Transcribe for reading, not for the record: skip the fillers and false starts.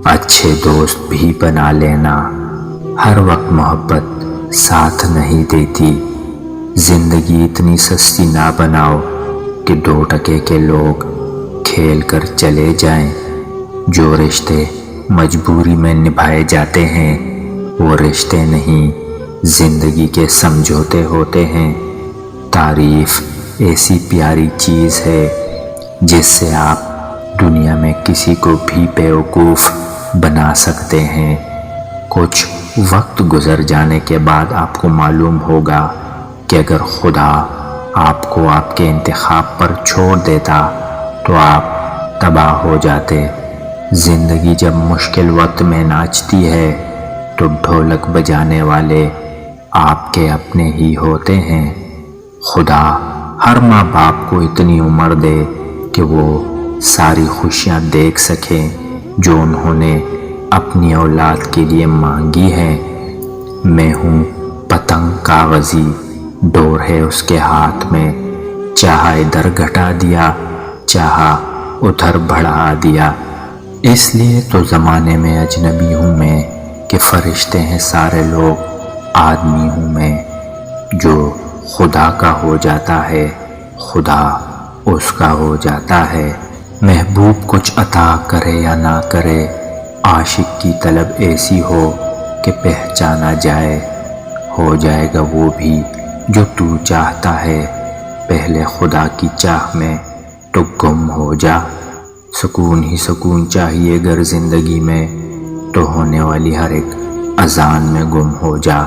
اچھے دوست بھی بنا لینا، ہر وقت محبت ساتھ نہیں دیتی۔ زندگی اتنی سستی نہ بناؤ کہ 2 کے لوگ کھیل کر چلے جائیں۔ جو رشتے مجبوری میں نبھائے جاتے ہیں وہ رشتے نہیں، زندگی کے سمجھوتے ہوتے ہیں۔ تعریف ایسی پیاری چیز ہے جس سے آپ دنیا میں کسی کو بھی بیوقوف بنا سکتے ہیں۔ کچھ وقت گزر جانے کے بعد آپ کو معلوم ہوگا کہ اگر خدا آپ کو آپ کے انتخاب پر چھوڑ دیتا تو آپ تباہ ہو جاتے۔ زندگی جب مشکل وقت میں ناچتی ہے تو ڈھولک بجانے والے آپ کے اپنے ہی ہوتے ہیں۔ خدا ہر ماں باپ کو اتنی عمر دے کہ وہ ساری خوشیاں دیکھ سکیں جو انہوں نے اپنی اولاد کے لیے مانگی ہیں۔ میں ہوں پتنگ کاغذی، ڈور ہے اس کے ہاتھ میں، چاہا ادھر گھٹا دیا، چاہا ادھر بڑھا دیا۔ اس لیے تو زمانے میں اجنبی ہوں میں کہ فرشتے ہیں سارے لوگ، آدمی ہوں میں۔ جو خدا کا ہو جاتا ہے خدا اس کا ہو جاتا ہے۔ محبوب کچھ عطا کرے یا نہ کرے، عاشق کی طلب ایسی ہو کہ پہچانا جائے، ہو جائے گا وہ بھی جو تو چاہتا ہے۔ پہلے خدا کی چاہ میں تو گم ہو جا، سکون ہی سکون چاہیے گر زندگی میں تو ہونے والی ہر ایک اذان میں گم ہو جا۔